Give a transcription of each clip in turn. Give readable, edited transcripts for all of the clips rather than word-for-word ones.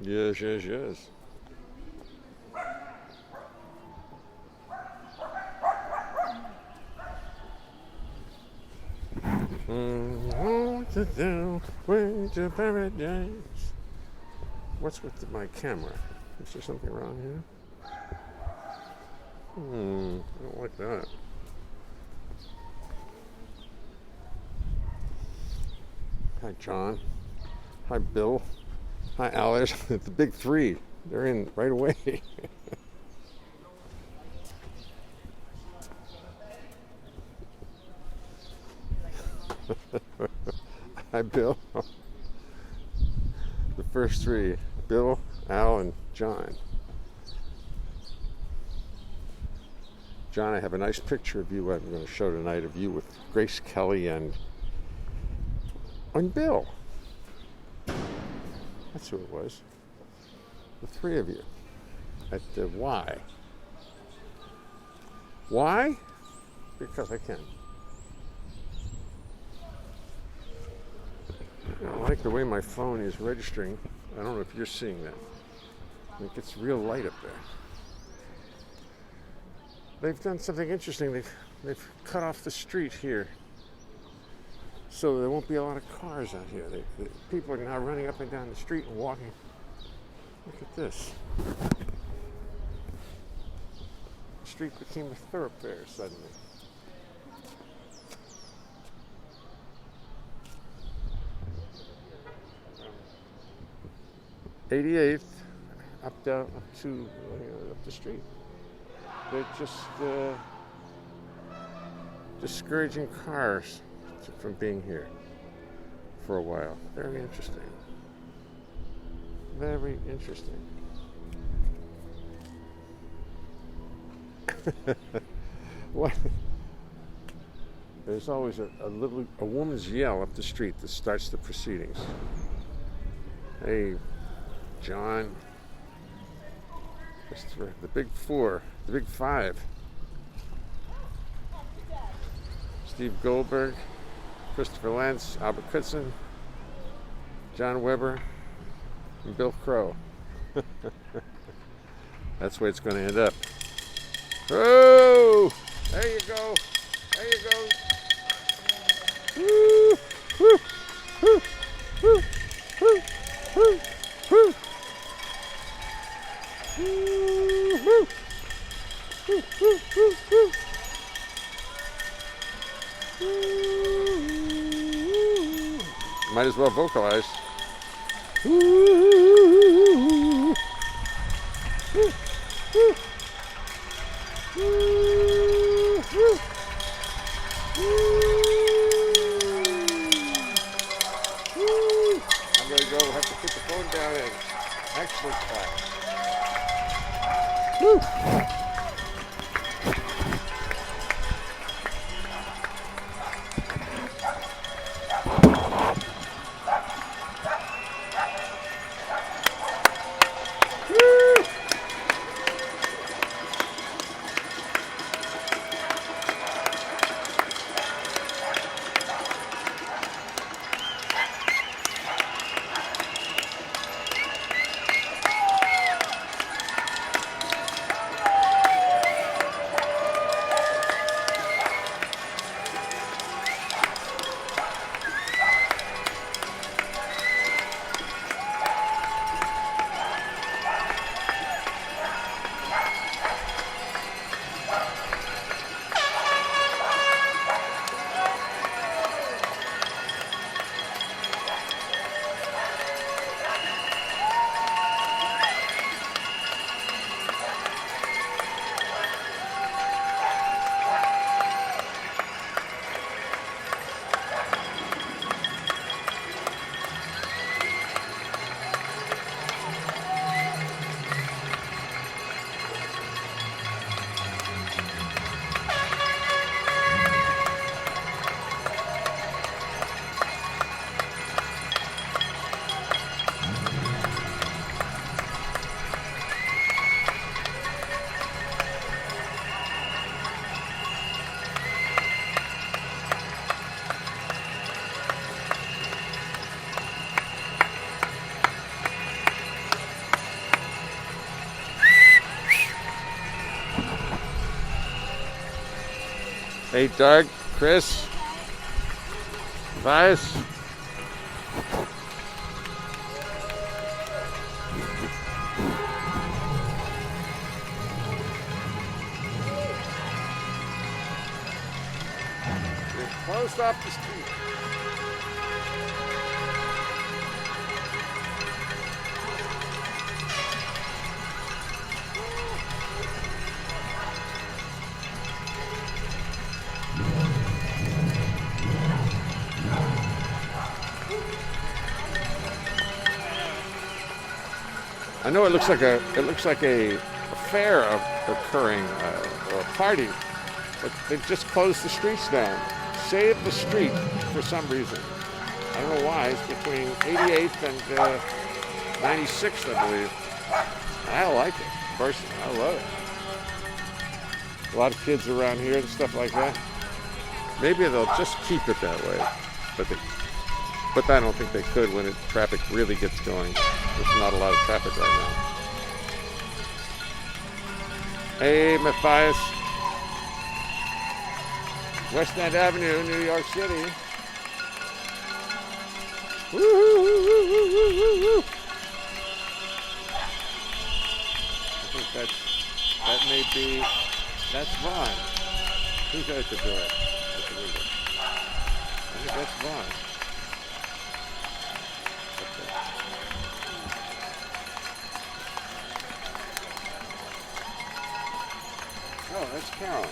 Yes, yes, yes. Want to do way to paradise. What's with my camera? Is there something wrong here? I don't like that. Hi, John. Hi, Bill. Hi, Alice. The big three. They're in right away. Hi, Bill. The first three. Bill, Al, and John. John, I have a nice picture of you I'm going to show tonight of you with Grace Kelly and Bill. That's who it was. The three of you at the Y. Why? Because I can. I don't like the way my phone is registering. I don't know if you're seeing that. It gets real light up there. They've done something interesting. They've cut off the street here, so there won't be a lot of cars out here. People are now running up and down the street and walking. Look at this. The street became a thoroughfare suddenly. 88th, up to up the street. They're just discouraging cars from being here for a while. Very interesting. Very interesting. What? There's always a woman's yell up the street that starts the proceedings. Hey, John. The big four, the big five. Steve Goldberg, Christopher Lentz, Albert Kutzen, John Weber, and Bill Crow. That's where it's going to end up. Oh! There you go. There you go. Woo! Woo! Woo! Woo! Woo! Woo! Woo! Woo! Woo! Woo! Woo! Woo! Might as well vocalize. I'm going to go have to put the phone down and actually clap. Woo! Hey, Doug, Chris, Vice. We're closed off the street. I know it looks like a fair occurring or a party, but they've just closed the streets down. Save the street for some reason. I don't know why. It's between 88th and 96th, I believe. I like it personally. I love it. A lot of kids around here and stuff like that. Maybe they'll just keep it that way, but I don't think they could when traffic really gets going. There's not a lot of traffic right now. Hey, Matthias. West End Avenue, New York City. Woo-hoo-hoo-hoo-hoo-hoo-hoo. I think that's Vaughn. Who's at the door? At the window. I think that's Vaughn. Oh, that's Carol.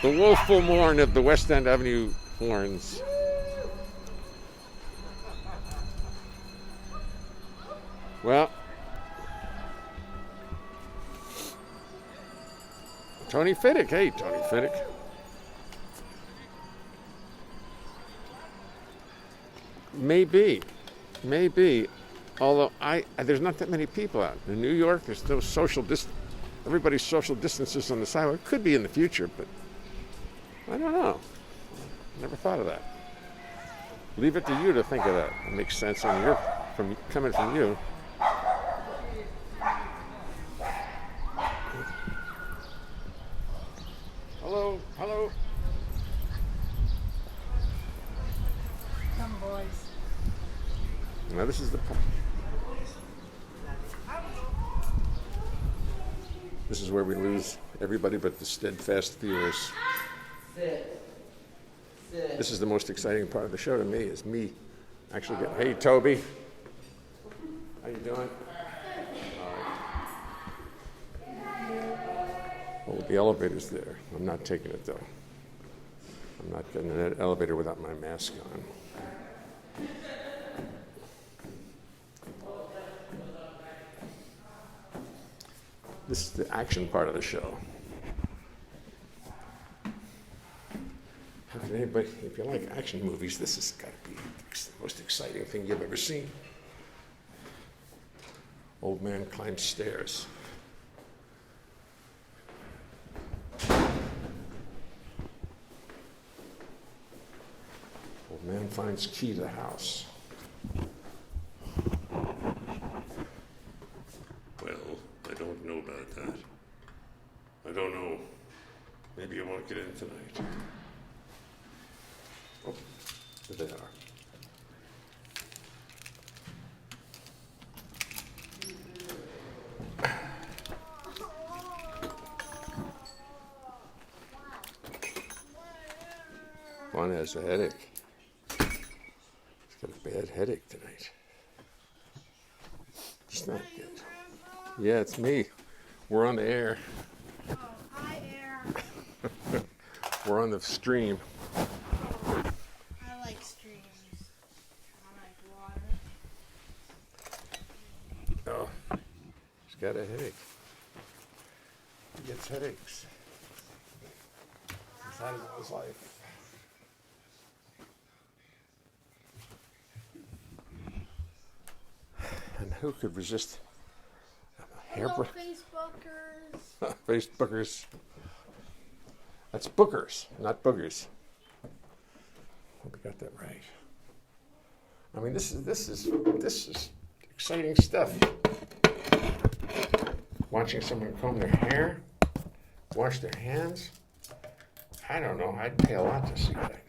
The woeful mourn of the West End Avenue horns. Well, Tony Fiddick. Hey, Tony Fiddick. Maybe. Although there's not that many people out in New York. There's no social distance. Everybody's social distances on the sidewalk. Could be in the future, but I don't know. Never thought of that. Leave it to you to think of that. It makes sense coming from you. Hello. Come, boys. Now this is the. This is where we lose everybody but the steadfast viewers. Sit. This is the most exciting part of the show to me, is me actually getting, hey, Toby. How you doing? All right. Oh, the elevator's there. I'm not taking it, though. I'm not getting in that elevator without my mask on. This is the action part of the show. How can anybody, if you like action movies, this has got to be the most exciting thing you've ever seen. Old man climbs stairs. Old man finds key to the house. Well, I don't know about that. I don't know. Maybe you won't get in tonight. Oh, there they are. Juan has a headache. He's got a bad headache tonight. It's not good. Yeah, it's me. We're on the air. Oh, hi, air. We're on the stream. I like streams. got a headache. He gets headaches. He's had it all his life. And who could resist a Hello, hairbrush? Facebookers. Facebookers. That's bookers, not boogers. Hope we got that right. I mean, this is exciting stuff. Watching someone comb their hair, wash their hands. I don't know. I'd pay a lot to see that.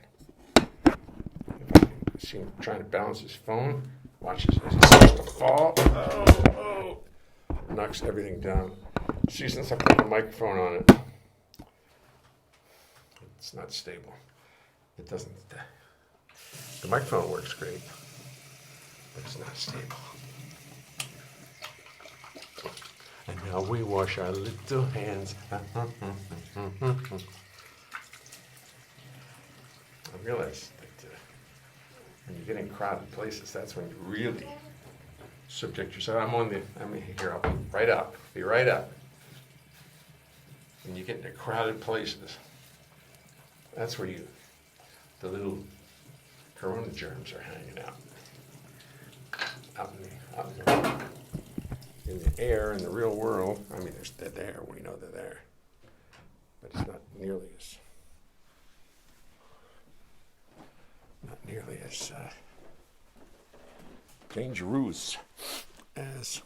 If I can see him trying to balance his phone, watches it starts to fall. Oh, knocks everything down. See, since I put the microphone on it, it's not stable. It doesn't. The microphone works great, but it's not stable. And now we wash our little hands. I realize that when you get in crowded places, that's when you really subject yourself. I'll be right up. Be right up. When you get into crowded places, that's where the little corona germs are hanging out. In the air, in the real world. I mean, they're there. We know they're there. But it's not nearly as dangerous as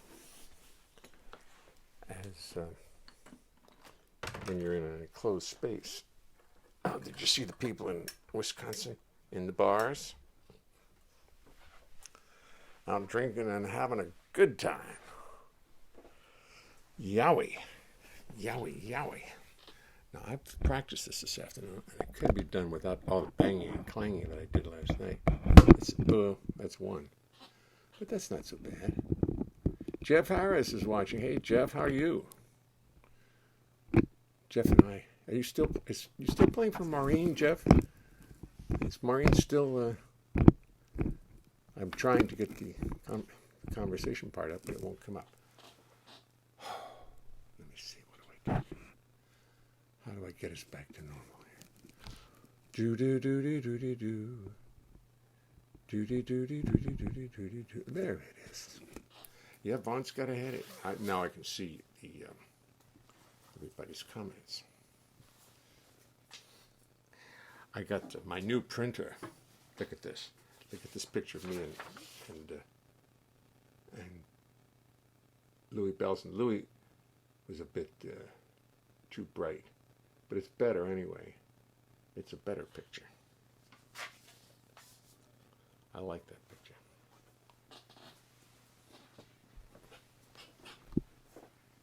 when you're in an enclosed space. Did you see the people in Wisconsin in the bars? I'm drinking and having a good time. Yowie. Now, I've practiced this afternoon, and it could be done without all the banging and clanging that I did last night. That's one. But that's not so bad. Jeff Harris is watching. Hey, Jeff, how are you? Jeff and I. Are you still playing for Maureen, Jeff? Is Maureen still... I'm trying to get the conversation part up, but it won't come up. Let me see. What do I do? How do I get us back to normal here? There it is. Yeah, Vaughn's got a headache. Now I can see everybody's comments. I got my new printer. Look at this. Look at this picture of me and Louis Belson. Louis was a bit too bright, but it's better anyway. It's a better picture. I like that picture.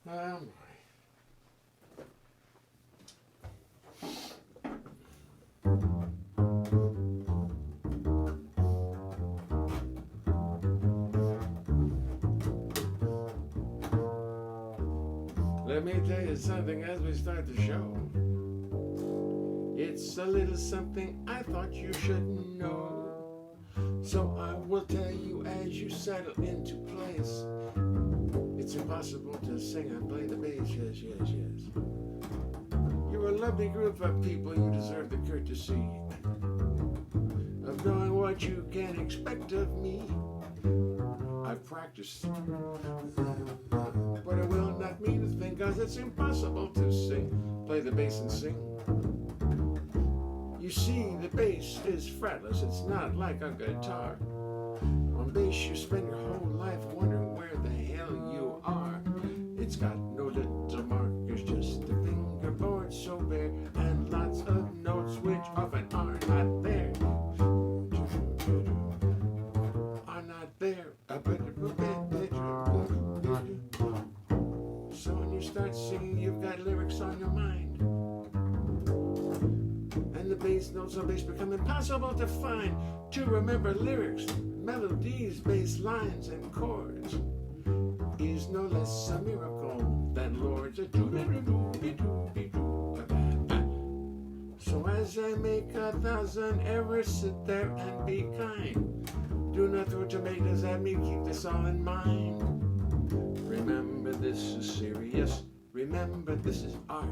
Oh my. Let me tell you something as we start the show. It's a little something I thought you should know. So I will tell you as you settle into place. It's impossible to sing and play the bass, yes. You're a lovely group of people, you deserve the courtesy of knowing what you can expect of me. I've practiced, but it will not mean a thing, cause it's impossible to play the bass and sing. You see, the bass is fretless, it's not like a guitar. On bass you spend your whole life wondering where the hell you are. It's got no little markers, just a fingerboard so bare, and lots of notes which often are not there. So when you start singing, you've got lyrics on your mind. And the bass notes on bass become impossible to find. To remember lyrics, melodies, bass lines, and chords is no less a miracle than Lord's. So as I make 1,000 errors, sit there and be kind. Do not throw tomatoes at me, keep this all in mind. Remember this is serious. Remember this is art.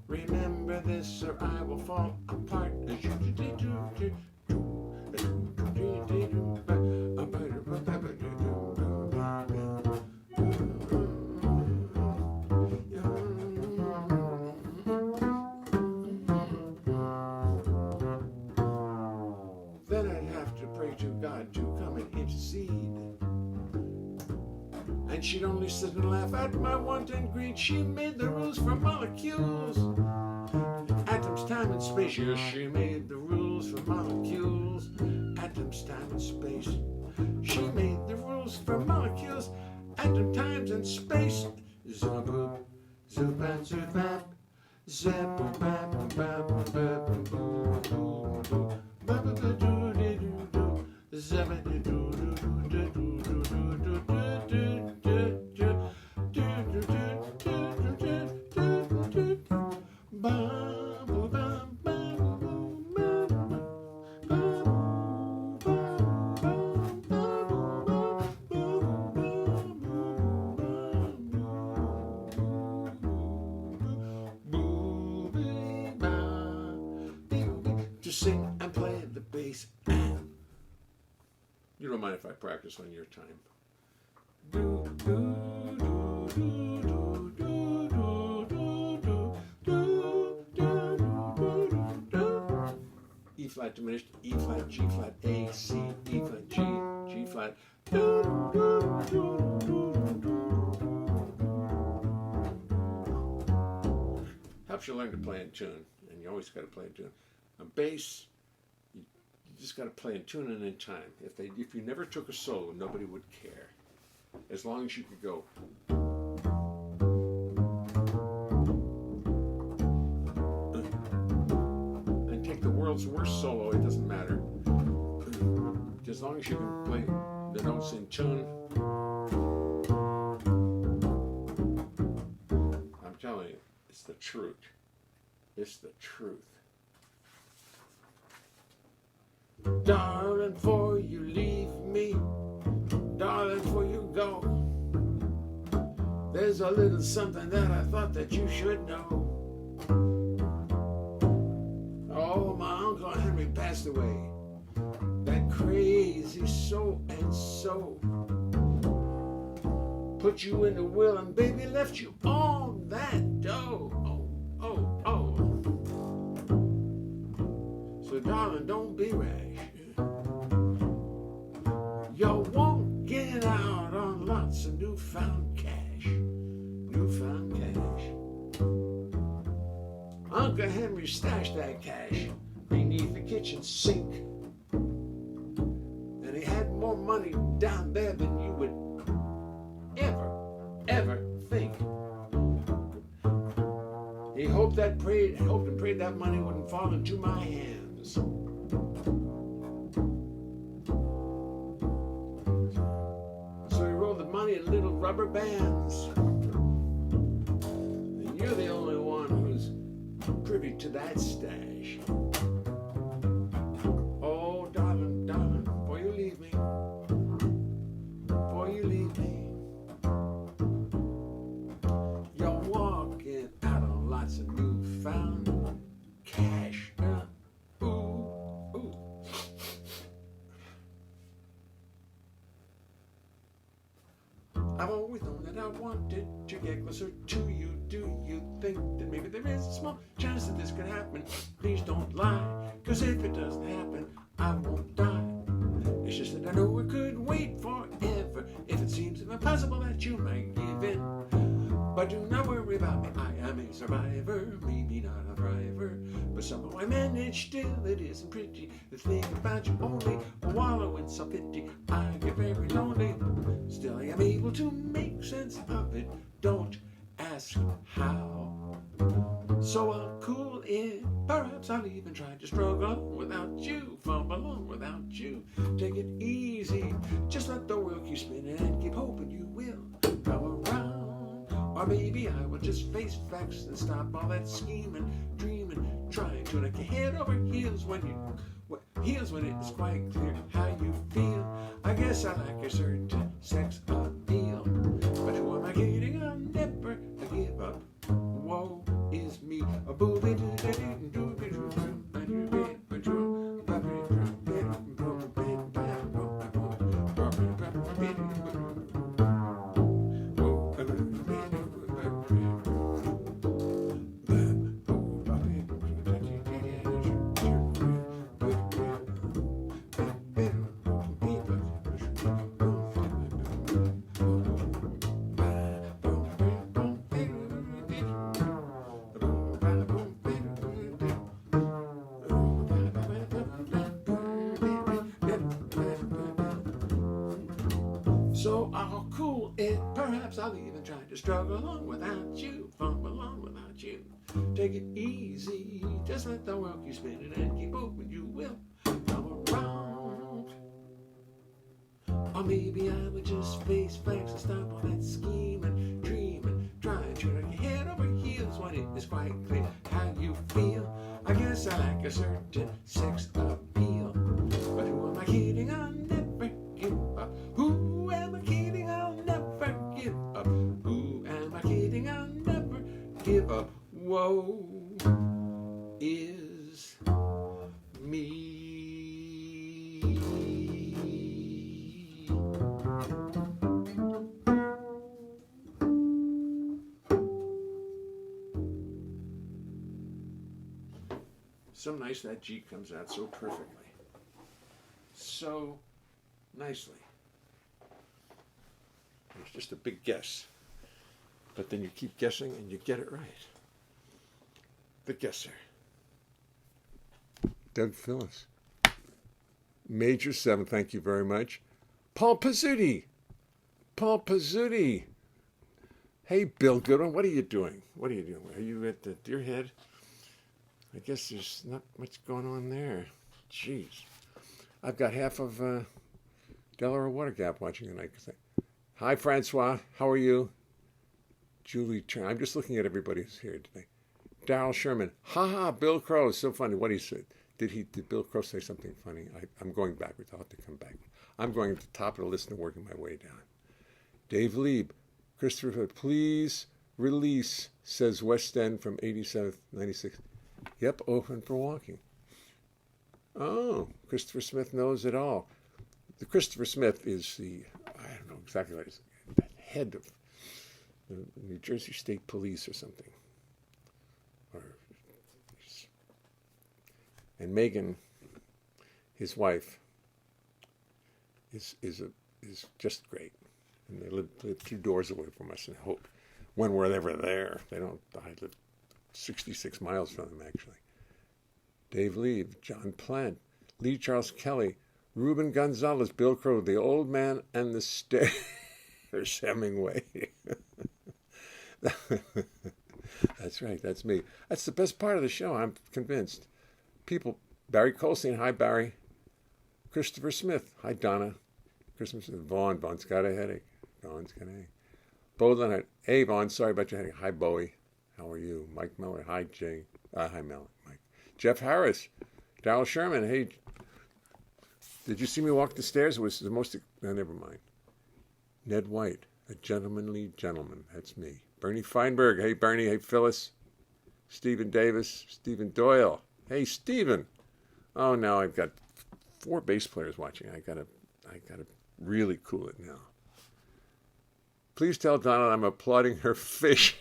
Remember this or I will fall apart. Then I'd have to pray to God to come and intercede. And she'd only sit and laugh at my wanton greed. She made the rules for molecules. Atoms, time, and space. Yes, she made the rules for molecules. Atoms, time, and space. She made the rules for molecules. Atom, times, and space. Zaboop, zoobap, zoobap. Zaboop, bap, bap, bap, bap, boo, boo, boo. Ba-ba-ba-doo-dee-doo-doo. Zabba-dee-doo-doo-doo-doo-doo-doo-doo. To sing and play the bass. You don't mind if I practice on your time. Do, do, do, do, do, do, do, do, do, do. E flat diminished, E flat, G flat, A, C, E flat, G, G flat. Do, do, do, do, do. Helps you learn to play in tune, and you always got to play in tune. A bass, you just got to play in tune and in time. If you never took a solo, nobody would care. As long as you could go. And take the world's worst solo, it doesn't matter. As long as you can play the notes in tune. I'm telling you, it's the truth. It's the truth. Darling, for you leave me, darling, for you go, there's a little something that I thought that you should know. Oh, my Uncle Henry passed away, that crazy so and so, put you in the will and baby left you all that dough. Oh, oh, oh. So darling, don't be rash. You're walking out on lots of newfound cash. Newfound cash. Uncle Henry stashed that cash beneath the kitchen sink. And he had more money down there than you would ever think. He hoped and prayed that money wouldn't fall into my hands. So he rolled the money in little rubber bands. And you're the only one who's privy to that stash. Oh, darling, darling, before you leave me, before you leave me, you're walking out on lots of newfound cash. I've always known that I wanted to get closer to you. Do you think that maybe there is a small chance that this could happen? Please don't lie, cause if it doesn't happen, I won't die. It's just that I know it could wait forever. If it seems impossible that you might give in, but do not worry about me, I am a survivor. Maybe not a thriver, but somehow I manage. Still it isn't pretty to think about you only wallow in self-pity. I get very lonely, still I am able to make sense of it. Don't ask how. So I'll cool it, perhaps I'll even try to struggle without you, fumble along without you. Take it easy, just let the world keep spinning and keep hoping you will come around. Or maybe I will just face facts and stop all that scheming, dreaming, trying to knock your head over heels when it is quite clear how you feel. I guess I like a certain sex appeal, but who am I Sometimes I'll even try to struggle along without you, fumble along without you. Take it easy, just let the world keep spinning and keep moving. You will come around. Or maybe I would just face facts and stop all that scheming, dreaming, trying to turn your head over heels when it is quite clear how you feel. I guess I like a certain sex appeal. But who am I kidding? I'll never give up. Who am I kidding? I'll never give up. Who am I kidding? I'll never give up. Woe is me. So nice that G comes out so perfectly. So nicely. It's just a big guess. But then you keep guessing and you get it right. The guesser. Doug Phillips. Major 7, thank you very much. Paul Pizzuti. Paul Pizzuti. Hey, Bill Goodwin, what are you doing? What are you doing? Are you at the Deer Head? I guess there's not much going on there. Jeez. I've got half of Delaware Water Gap watching tonight. Hi, Francois. How are you? Julie Turner. I'm just looking at everybody who's here today. Darryl Sherman. Ha, Bill Crow. So funny. What he said. Did Bill Crow say something funny? I'm going backwards. I'll have to come back. I'm going to the top of the list and working my way down. Dave Lieb. Christopher, please release, says West End from 87th, 96. Yep, open for walking. Oh, Christopher Smith knows it all. The Christopher Smith is the, I don't know exactly what it is, the head of the New Jersey State Police or something. And Megan, his wife, is just great. And they live 2 doors away from us, and I hope when we're ever there, I live 66 miles from them, actually. Dave Lieb, John Plant, Lee Charles Kelly, Ruben Gonzalez, Bill Crow, The Old Man and the Stairs, Hemingway. That's right, that's me. That's the best part of the show, I'm convinced. People, Barry Colstein, hi Barry. Christopher Smith, hi Donna. Christopher Smith, Vaughn's got a headache. Vaughn's got a headache. Bo Leonhart, hey Vaughn, sorry about your headache. Hi Bowie, how are you? Mike Miller, hi Jay. Hi Mike. Jeff Harris, Darryl Sherman, hey. Did you see me walk the stairs? It was the most, no, never mind. Ned White, a gentlemanly gentleman, that's me. Bernie Feinberg, hey Bernie, hey Phyllis. Stephen Davis, Stephen Doyle, hey Stephen. Oh, now I've got 4 bass players watching. I gotta really cool it now. Please tell Donna I'm applauding her fish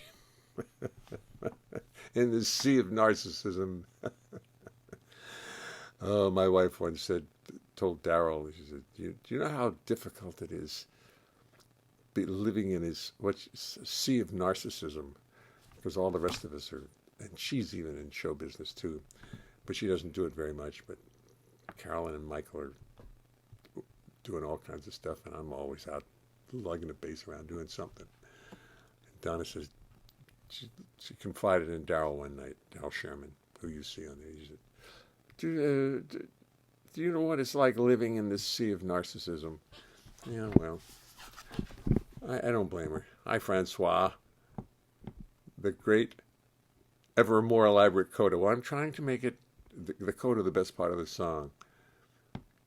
in the sea of narcissism. Oh, my wife once told Darryl, she said, do you know how difficult it is living in his sea of narcissism? Because all the rest of us are, and she's even in show business too, but she doesn't do it very much. But Carolyn and Michael are doing all kinds of stuff, and I'm always out lugging the bass around doing something. And Donna says, she confided in Darryl one night, Darryl Sherman, who you see on there. She said, do you know what it's like living in this sea of narcissism? Yeah, well, I don't blame her. Hi, Francois. The great, ever more elaborate coda. Well, I'm trying to make it the coda the best part of the song.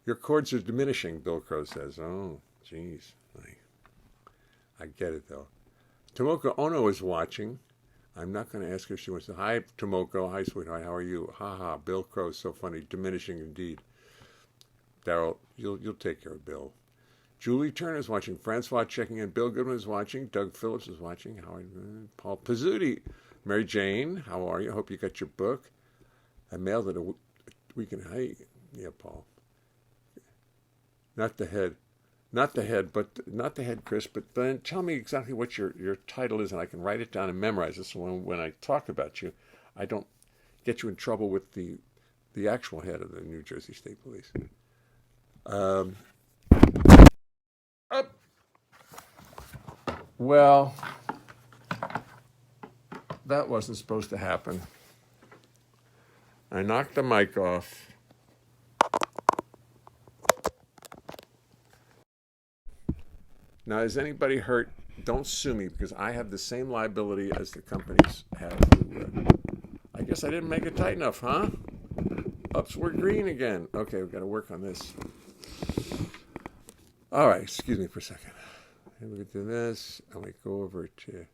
Your chords are diminishing, Bill Crow says. Oh, geez. I get it, though. Tomoko Ono is watching. I'm not going to ask her if she wants to. Hi, Tomoko. Hi, sweetheart. How are you? Ha ha. Bill Crow, so funny. Diminishing indeed. Darryl, you'll take care of Bill. Julie Turner is watching. Francois checking in. Bill Goodwin is watching. Doug Phillips is watching. How are you? Paul Pizzuti. Mary Jane, how are you? I hope you got your book. I mailed it a week and a half. Yeah, Paul. Not the head, Chris. But then tell me exactly what your title is, and I can write it down and memorize it. So when I talk about you, I don't get you in trouble with the actual head of the New Jersey State Police. Up. Well, that wasn't supposed to happen. I knocked the mic off. Now, is anybody hurt? Don't sue me because I have the same liability as the companies have. I guess I didn't make it tight enough, huh? Ups, we're green again. Okay, we've got to work on this. All right, excuse me for a second. And we do this, and we go over to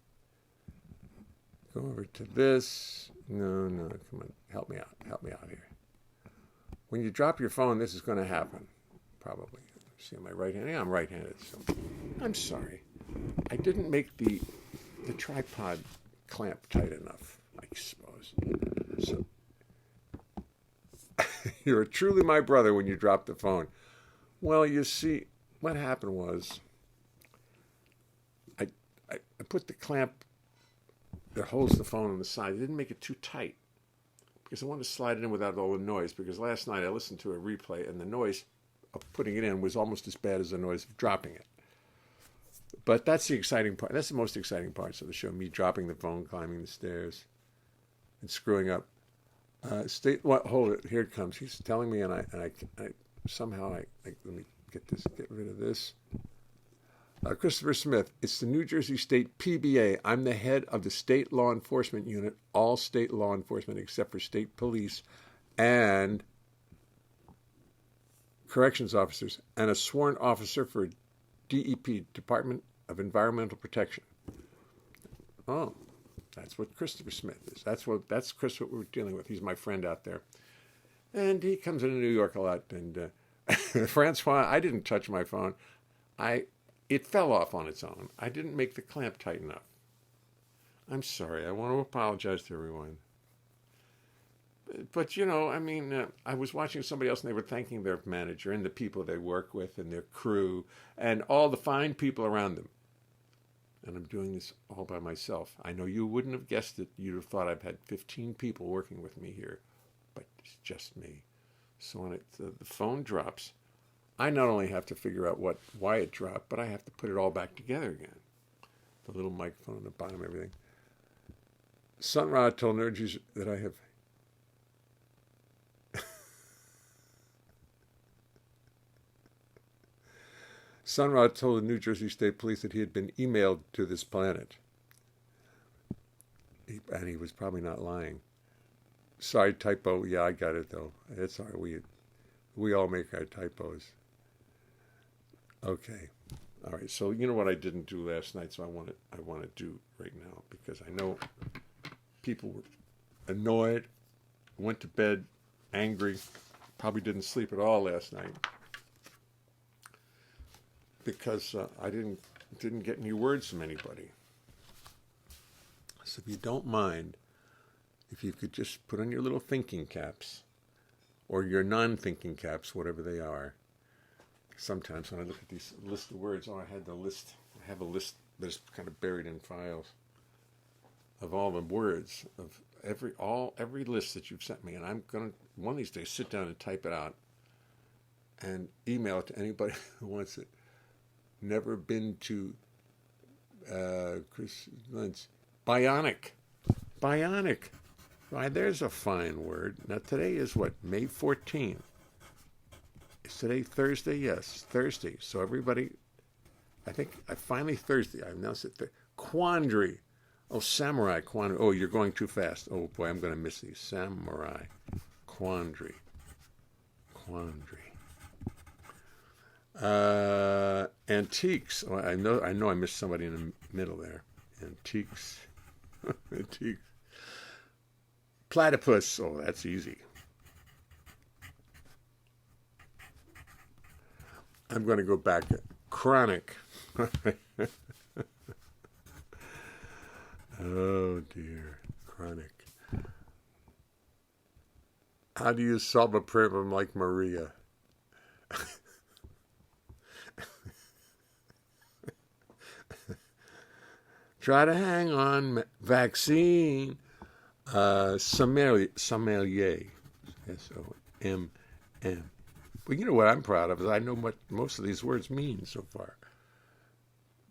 this. No, come on, help me out here. When you drop your phone, this is going to happen, probably. See, am I right-handed? Yeah, I'm right-handed, so I'm sorry. I didn't make the tripod clamp tight enough, I suppose. So you're truly my brother when you drop the phone. Well, you see, what happened was I put the clamp that holds the phone on the side. I didn't make it too tight because I wanted to slide it in without all the noise, because last night I listened to a replay and the noise of putting it in was almost as bad as the noise of dropping it. But that's the exciting part. That's the most exciting parts of the show, me dropping the phone, climbing the stairs, and screwing up. Hold it. Here it comes. He's telling me, and I somehow let me get rid of this. Christopher Smith, it's the New Jersey State PBA. I'm the head of the state law enforcement unit, all state law enforcement except for state police and corrections officers, and a sworn officer for DEP, Department of Environmental Protection. Oh, that's what Christopher Smith is. That's Chris, what we're dealing with. He's my friend out there. And he comes into New York a lot. And Francois, I didn't touch my phone. It fell off on its own. I didn't make the clamp tight enough. I'm sorry. I want to apologize to everyone. But, I was watching somebody else and they were thanking their manager and the people they work with and their crew and all the fine people around them. And I'm doing this all by myself. I know you wouldn't have guessed it. You'd have thought I've had 15 people working with me here, but it's just me. So when the phone drops, I not only have to figure out why it dropped, but I have to put it all back together again. The little microphone on the bottom, everything. Sunrod told Nergies that I have... Sunrod told the New Jersey State Police that he had been emailed to this planet. And he was probably not lying. Sorry, typo. Yeah, I got it, though. It's all right. We all make our typos. Okay. All right. So you know what I didn't do last night, so I want to do right now, because I know people were annoyed, went to bed angry, probably didn't sleep at all last night because I didn't get any words from anybody. So if you don't mind, if you could just put on your little thinking caps or your non-thinking caps, whatever they are. Sometimes when I look at these list of words, I have a list that's kind of buried in files of all the words of every list that you've sent me, and I'm gonna one of these days sit down and type it out and email it to anybody who wants it. Never been to Chris Lentz. Bionic. Why, there's a fine word. Now today is what, May 14th. Is today Thursday? Yes, Thursday. So everybody, I think finally Thursday. I've announced it. Quandary. Oh, samurai quandary. Oh, you're going too fast. Oh boy, I'm going to miss these. Samurai quandary. Antiques. Oh, I know. I missed somebody in the middle there. Antiques. Antiques. Platypus. Oh, that's easy. I'm going to go back. Chronic. Oh, dear. Chronic. How do you solve a problem like Maria? Try to hang on. Vaccine. Sommelier. S-O-M-M. Well, you know what I'm proud of is I know what most of these words mean so far.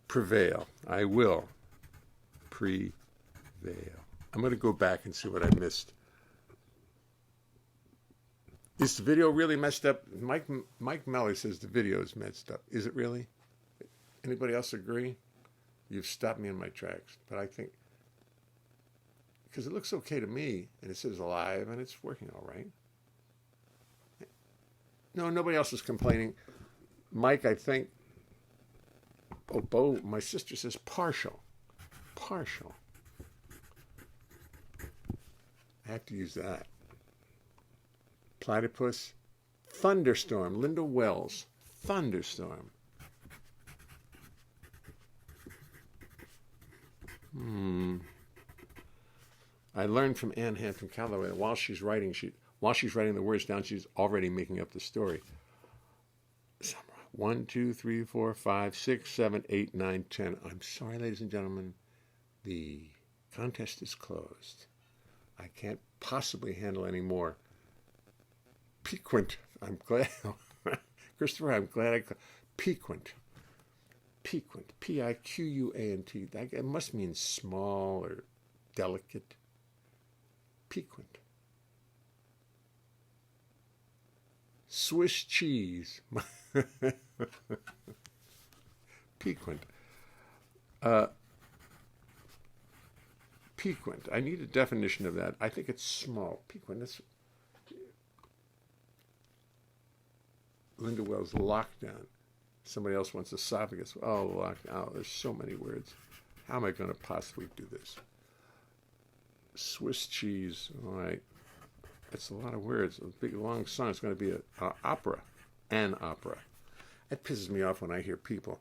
prevail. I will prevail. I'm going to go back and see what I missed. Is the video really messed up? Mike Melly says the video is messed up. Is it really? Anybody else agree? You've stopped me in my tracks. But I think, because it looks okay to me, and it says live, and it's working all right. No, nobody else is complaining. Mike, I think, oh, Bo, my sister says partial. Partial. I have to use that. Platypus. Thunderstorm. Linda Wells. Thunderstorm. I learned from Anne Hampton Calloway that while she's writing the words down, she's already making up the story. 1, 2, 3, 4, 5, 6, 7, 8, 9, 10. I'm sorry, ladies and gentlemen. The contest is closed. I can't possibly handle any more. Piquant. I'm glad. Christopher, I'm glad piquant. Piquant. Piquant. It must mean small or delicate. Piquant. Swiss cheese. Piquant. Piquant. I need a definition of that. I think it's small. Piquant. That's Linda Wells, lockdown. Somebody else wants esophagus. Oh, lockdown. Oh, there's so many words. How am I going to possibly do this? Swiss cheese. All right. That's a lot of words. A big, long song. It's going to be an opera. An opera. That pisses me off when I hear people.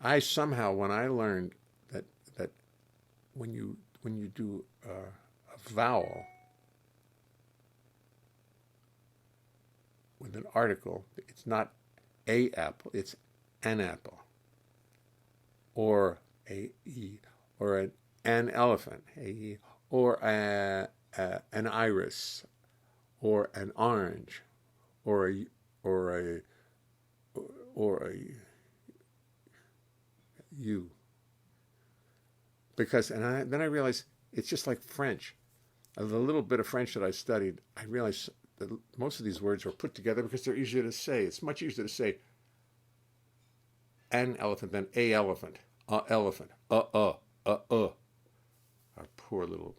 I somehow, when I learned that when you do a vowel with an article, it's not a apple, it's an apple, or or an elephant, or an iris, or an orange, or a you. Because, then I realized it's just like French. The little bit of French that I studied, I realized that most of these words were put together because they're easier to say. It's much easier to say an elephant than a elephant, elephant, Our poor little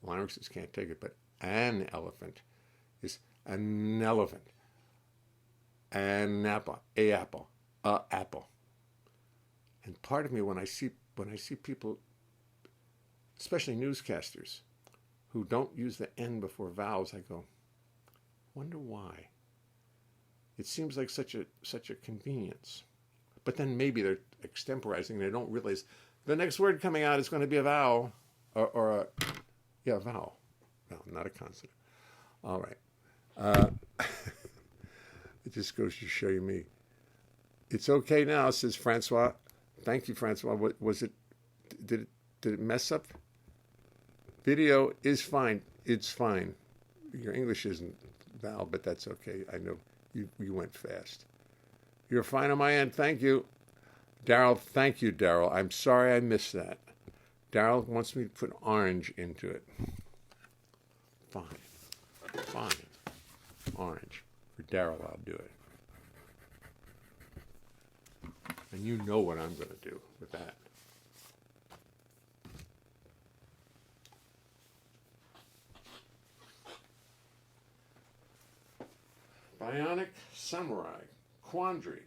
larynxes can't take it, but an elephant is an elephant, an apple, a apple, apple. And part of me, when I see people, especially newscasters, who don't use the N before vowels, I go, wonder why. It seems like such a convenience. But then maybe they're extemporizing. They don't realize the next word coming out is going to be a vowel, or a vowel. No, not a consonant. All right. It just goes to show you me. It's okay now, says Francois. Thank you, Francois. What was it? Did it mess up? Video is fine. It's fine. Your English isn't Val, but that's okay. I know you went fast. You're fine on my end. Thank you. Daryl, thank you, Daryl. I'm sorry I missed that. Daryl wants me to put orange into it. Fine. Orange. For Daryl, I'll do it. And you know what I'm going to do with that. Bionic Samurai, Quandary,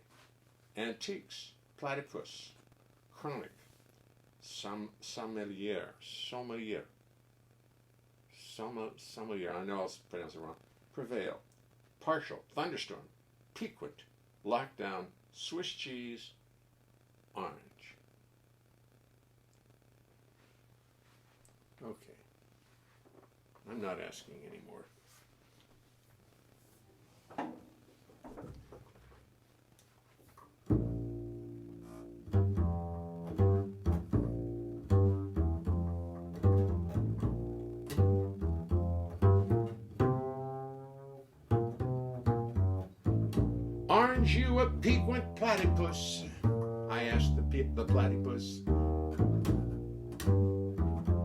Antiques, Platypus, Chronic, Sommelier, I know I'll pronounce it wrong, Prevail, Partial, Thunderstorm, Piquant, Lockdown, Swiss Cheese, Orange. Okay. I'm not asking anymore. Orange, you a piquant platypus. I asked the platypus.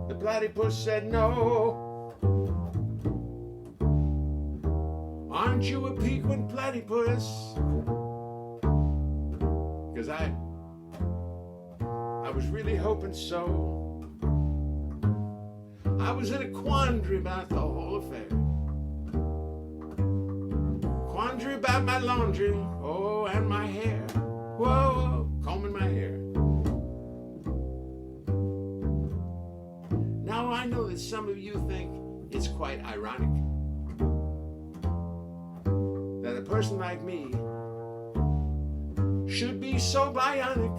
The platypus said no. Aren't you a piquant platypus? Because I was really hoping so. I was in a quandary about the whole affair. Quandary about my laundry, oh, and my hair. Whoa, combing my hair. Now I know that some of you think it's quite ironic that a person like me should be so bionic.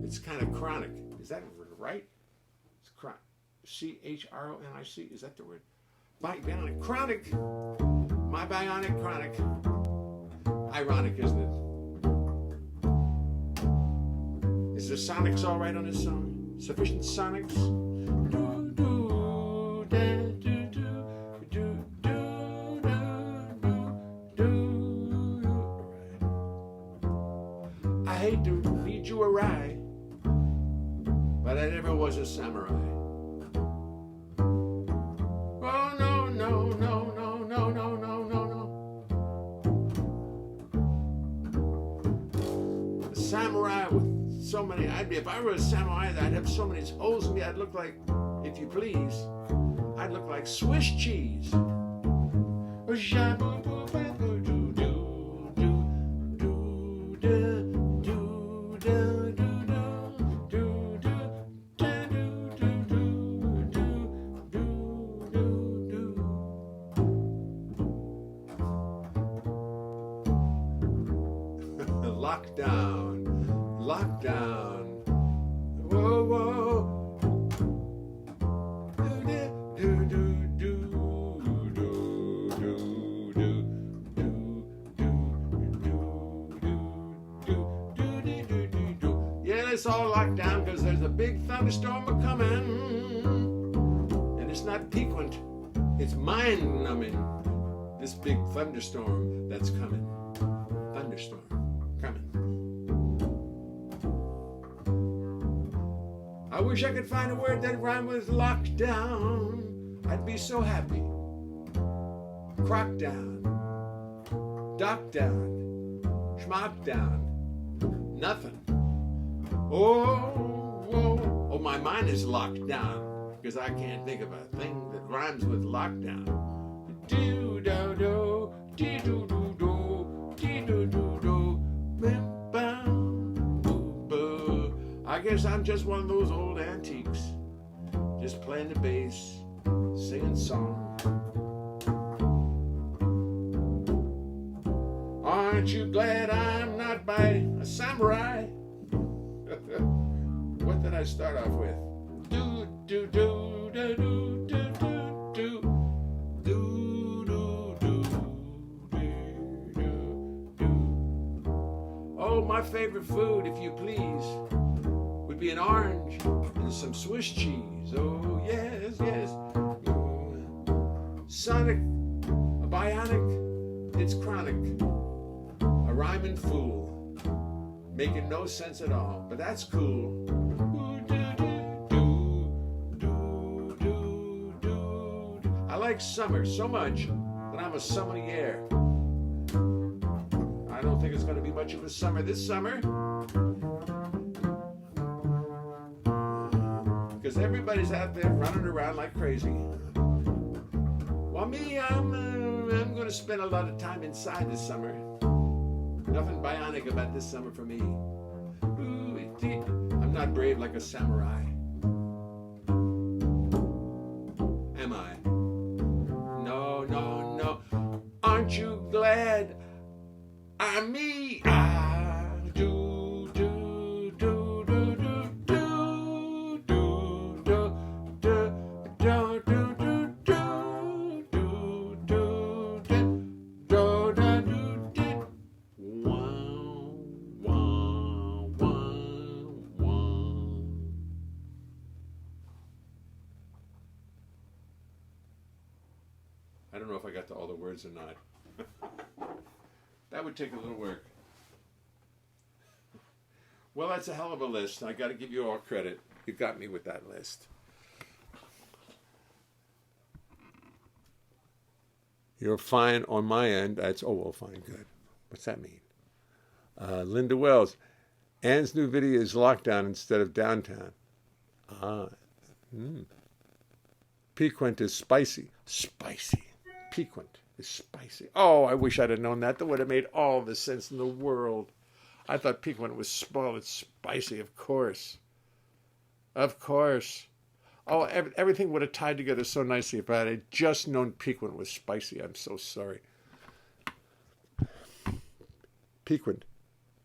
It's kind of chronic. Is that right? It's chronic. C-H-R-O-N-I-C. Is that the word? Bionic. Chronic. My bionic chronic. Ironic, isn't it? Is the sonics all right on this song? Sufficient sonics? Do, do, da, do, do, do, do, do, do. All right. I hate to lead you awry, but I never was a samurai. Oh, no, no, no, no, no, no, no, no, no. A samurai with so many, if I were a samurai, I'd have so many holes in me, I'd look like, if you please, I'd look like Swiss cheese. Lockdown, lockdown, whoa, whoa. Do, do, do, do, do, do, do. Yeah, it's all locked down because there's a big thunderstorm a-coming. And it's not piquant, it's mind-numbing. This big thunderstorm that's coming. Thunderstorm. Coming. I wish I could find a word that rhymed with lockdown. I'd be so happy. Crock down, dock down, schmock down, nothing. Oh, my mind is locked down because I can't think of a thing that rhymes with lockdown. Do do do, dee do do do, dee do do do. I guess I'm just one of those old antiques, just playing the bass, singing song. Aren't you glad I'm not by a samurai? What did I start off with? Do do do do do do do do do do do. Oh, my favorite food, if you please, would be an orange and some Swiss cheese. Oh, yes, yes. Sonic, a bionic, it's chronic. A rhyming fool, making no sense at all, but that's cool. I like summer so much that I'm a sommelier. I don't think it's going to be much of a summer this summer, because everybody's out there running around like crazy. While me, I'm going to spend a lot of time inside this summer. Nothing bionic about this summer for me. I'm not brave like a samurai. Am I? No, no, no. Aren't you glad I'm me? Do, do, do, do, do, do, do, do, do, do, do, do, do, do, do, do, do. Wow, wow, wow, wow. I don't know if I got to all the words or not. That would take a little work. Well, that's a hell of a list. I got to give you all credit. You got me with that list. You're fine on my end. That's, oh, well, fine, good. What's that mean? Linda Wells. Ann's new video is lockdown instead of downtown. Piquant is spicy. Spicy. Piquant is spicy. Oh, I wish I'd have known that. That would have made all the sense in the world. I thought piquant was spoiled. It's spicy, of course. Of course. Oh, everything would have tied together so nicely if I had just known piquant was spicy. I'm so sorry. Piquant.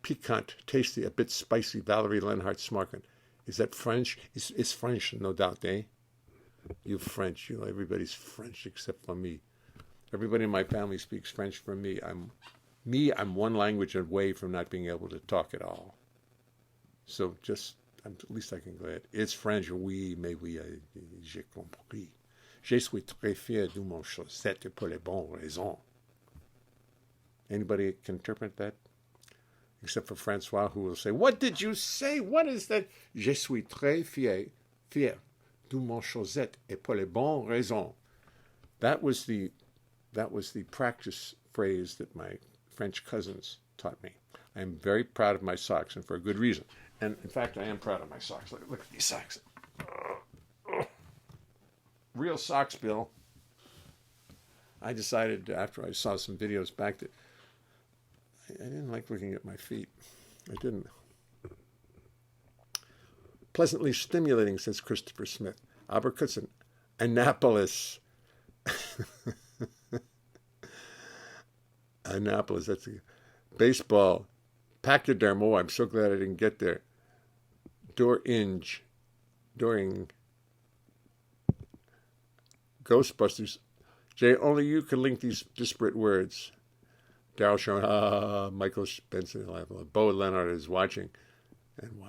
Piquant. Tasty. A bit spicy. Valerie Leonhart Smarkin. Is that French? It's French, no doubt, eh? You French. You know, everybody's French except for me. Everybody in my family speaks French for me. I'm one language away from not being able to talk at all. So just, at least I can go ahead. It's French, oui, mais oui, j'ai compris. Je suis très fier de mon chaussette pour les bonnes raisons. Anybody can interpret that? Except for Francois, who will say, what did you say? What is that? Je suis très fier de mon chaussette et pour les bonnes raisons. That was the practice phrase that my French cousins taught me. I am very proud of my socks, and for a good reason. And in fact, I am proud of my socks. Look at these socks. Real socks, Bill. I decided after I saw some videos back that I didn't like looking at my feet. I didn't. Pleasantly stimulating, says Christopher Smith. Abercrombie, Annapolis. Annapolis, that's a baseball. Pachyderm. Oh, I'm so glad I didn't get there. Doring. Ghostbusters. Jay, only you can link these disparate words. Daryl Sherman, Michael Benson, Bo Leonhart is watching. And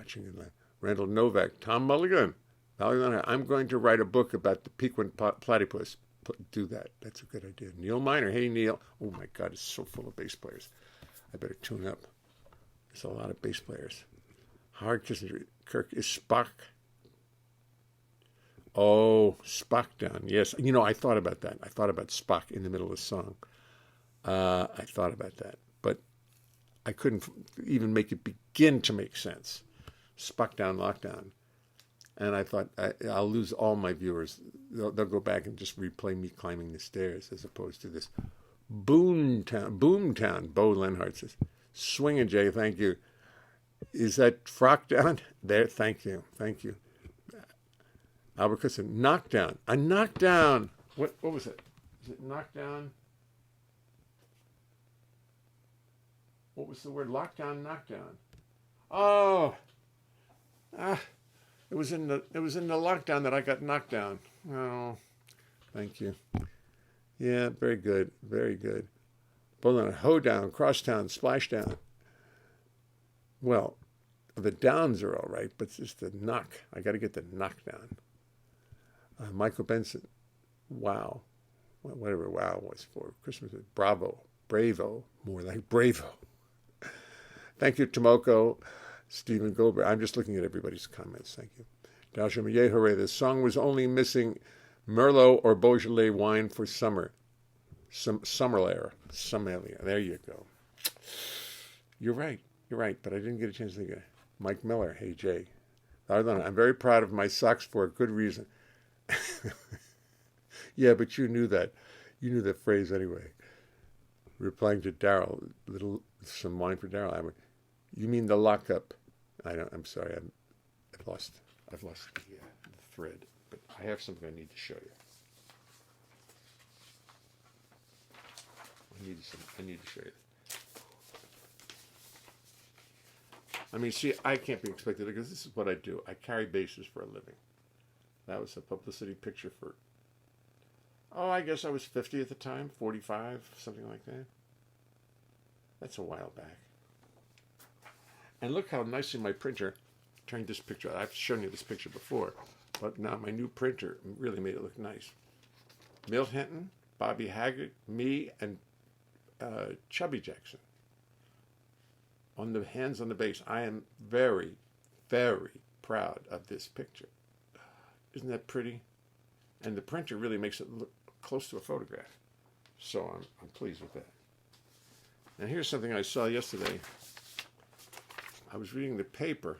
Randall Novak, Tom Mulligan, Valerie Leonhart. I'm going to write a book about the piquant platypus. Do that. That's a good idea. Neil Miner. Hey, Neil. Oh, my God. It's so full of bass players. I better tune up. There's a lot of bass players. Howard Kissinger. Kirk. Is Spock? Oh, Spock down. Yes. You know, I thought about that. I thought about Spock in the middle of the song. I thought about that. But I couldn't even make it begin to make sense. Spock down, lockdown. And I thought, I'll lose all my viewers. They'll go back and just replay me climbing the stairs as opposed to this Boomtown. Bo Leonhart says, swinging, Jay, thank you. Is that frock down? There, thank you. Albert Coulson, knockdown. A knockdown. What was it? Is it knockdown? What was the word? Lockdown, knockdown. Oh. It was in the lockdown that I got knocked down. Oh, thank you. Yeah, very good. Bullet, hoedown, crosstown, splashdown. Well, the downs are all right, but it's just the knock. I got to get the knockdown. Michael Benson, wow. Whatever wow was for. Christmas, bravo, more like bravo. Thank you, Tomoko. Stephen Goldberg. I'm just looking at everybody's comments. Thank you. Dalsham, yay, hooray. The song was only missing Merlot or Beaujolais wine for summer. Sommelier. There you go. You're right, but I didn't get a chance to think of it. Mike Miller. Hey, Jay. I'm very proud of my socks for a good reason. Yeah, but you knew that. You knew the phrase anyway. Replying to Daryl, some wine for Daryl. You mean the lockup? I'm sorry. I've lost the thread, but I have something I need to show you. I need to show you. I mean, see, I can't be expected because this is what I do. I carry bases for a living. That was a publicity picture for. I guess I was 50 at the time, 45, something like that. That's a while back. And look how nicely my printer turned this picture out. I've shown you this picture before, but now my new printer really made it look nice. Milt Hinton, Bobby Haggart, me, and Chubby Jackson. On the hands on the base. I am very, very proud of this picture. Isn't that pretty? And the printer really makes it look close to a photograph. So I'm pleased with that. And here's something I saw yesterday. I was reading the paper,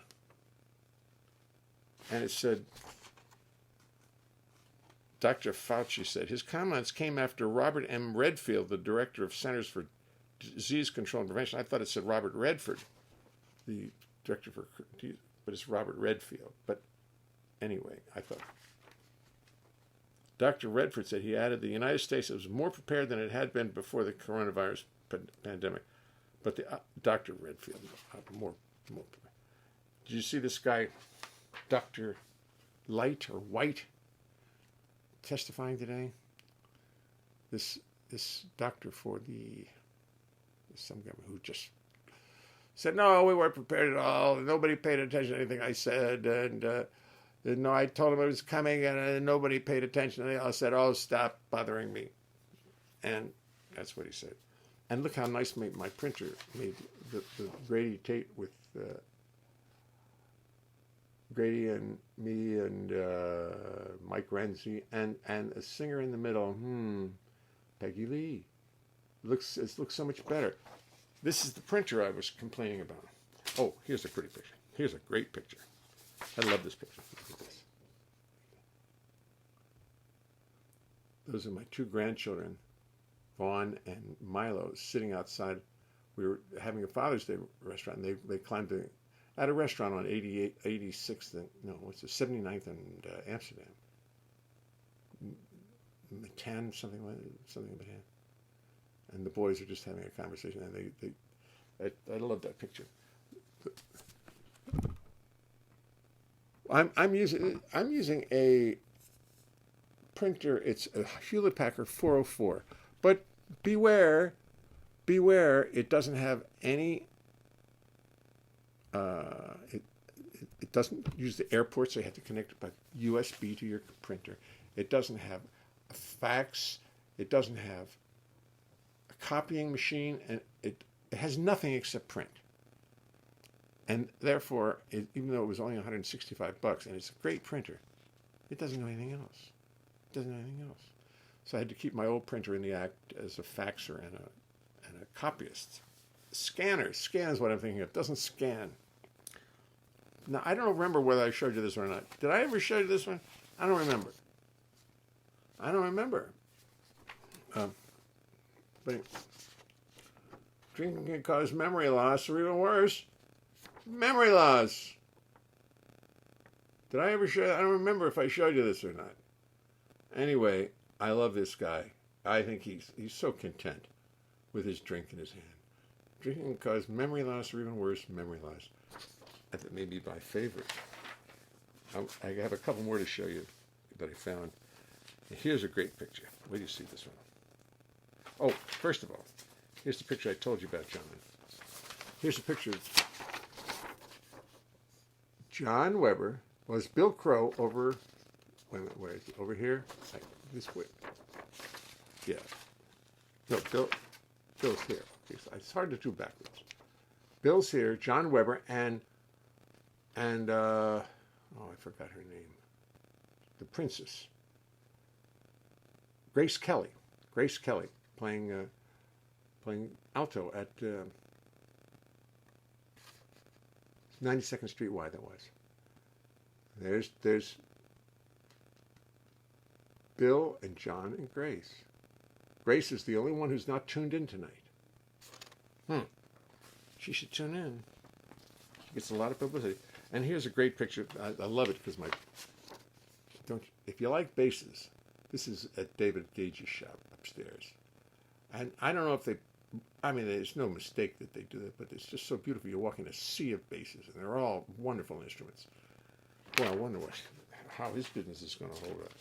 and it said, Dr. Fauci said, his comments came after Robert M. Redfield, the director of Centers for Disease Control and Prevention. I thought it said Robert Redford, the director for, but it's Robert Redfield. But anyway, I thought. Dr. Redford said he added the United States was more prepared than it had been before the coronavirus pandemic. But the Dr. Redfield, more prepared. Did you see this guy, Dr. Light or White, testifying today? This doctor for some guy who just said, no, we weren't prepared at all. Nobody paid attention to anything I said. And no, I told him it was coming, and nobody paid attention. And they all said, oh, stop bothering me. And that's what he said. And look how nice my printer made the Grady Tate with Grady and me and Mike Renzi and a singer in the middle, Peggy Lee. It looks so much better. This is the printer I was complaining about. Oh, here's a pretty picture. Here's a great picture. I love this picture. Look at this. Those are my two grandchildren, Vaughn and Milo, sitting outside. We were having a Father's Day restaurant, and they climbed at a restaurant on 86th and, no, what's it, 79th and Amsterdam. Matan, something Matan. And the boys are just having a conversation, and I love that picture. I'm using a printer. It's a Hewlett Packard 404, but beware, it doesn't have any. It doesn't use the airport, so you have to connect it by USB to your printer. It doesn't have a fax. It doesn't have a copying machine, and it has nothing except print. And therefore, even though it was only $165, and it's a great printer, it doesn't know anything else. So I had to keep my old printer in the act as a faxer and a copyist. Scanner is what I'm thinking of. It doesn't scan. Now, I don't remember whether I showed you this one or not. Did I ever show you this one? I don't remember. But drinking can cause memory loss, or even worse, memory loss. Did I ever show you? I don't remember if I showed you this or not. Anyway, I love this guy. I think he's so content with his drink in his hand. Drinking can cause memory loss, or even worse, memory loss. I think maybe my favorite. I have a couple more to show you that I found. Here's a great picture. Wait till you see this one. Oh, first of all, here's the picture I told you about, John. Here's a picture of John Weber. Well, it's Bill Crow over. Wait a minute, where is it? Over here? This way. Yeah. No, Bill's here. Okay, so it's hard to do backwards. Bill's here, John Weber, and I forgot her name. The princess. Grace Kelly playing alto at 92nd Street Y. That was. There's Bill and John and Grace. Grace is the only one who's not tuned in tonight. She should tune in. She gets a lot of publicity. And here's a great picture. I love it because if you like basses, this is at David Gage's shop upstairs. And I don't know if there's no mistake that they do that, but it's just so beautiful. You walk in a sea of basses, and they're all wonderful instruments. Boy, I wonder how his business is going to hold up.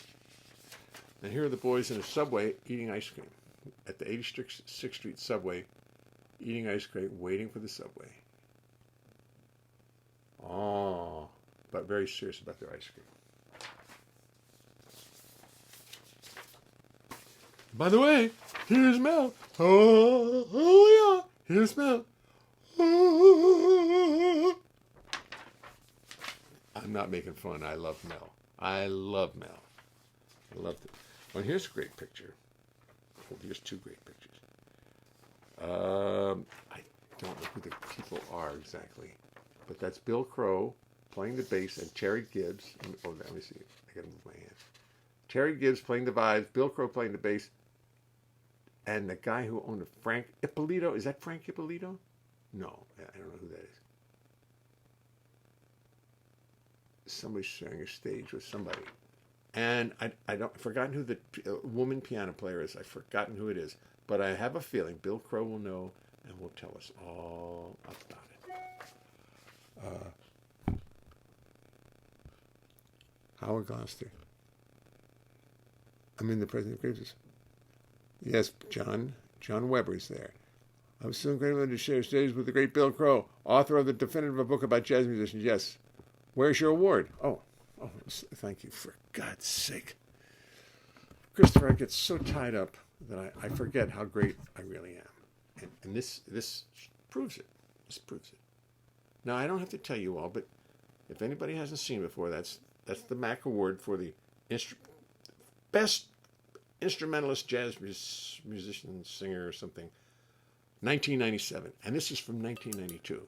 And here are the boys in a Subway eating ice cream at the 86th Street Subway, eating ice cream, waiting for the subway. Oh, but very serious about their ice cream. By the way, here's Mel. Oh yeah, here's Mel. Oh. I'm not making fun. I love Mel. I love Mel. I love it. Well, here's a great picture. Oh, here's two great pictures. I don't know who the people are exactly, but that's Bill Crow playing the bass and Terry Gibbs. Oh, let me see. I gotta move my hand. Terry Gibbs playing the vibes, Bill Crow playing the bass, and the guy who owned it, Frank Ippolito. Is that Frank Ippolito? No, I don't know who that is. Somebody's sharing a stage with somebody. And I've forgotten who the woman piano player is. I've forgotten who it is. But I have a feeling Bill Crow will know and will tell us all about it. Howard Gloucester. I mean, the president of Graves. Yes, John Weber's there. I'm so grateful to share stage with the great Bill Crow, author of the definitive book about jazz musicians. Yes. Where's your award? Oh, thank you. For God's sake. Christopher, I get so tied up that I forget how great I really am. And this proves it. This proves it. Now, I don't have to tell you all, but if anybody hasn't seen it before, that's the MAC Award for the best instrumentalist jazz musician, singer, or something, 1997. And this is from 1992.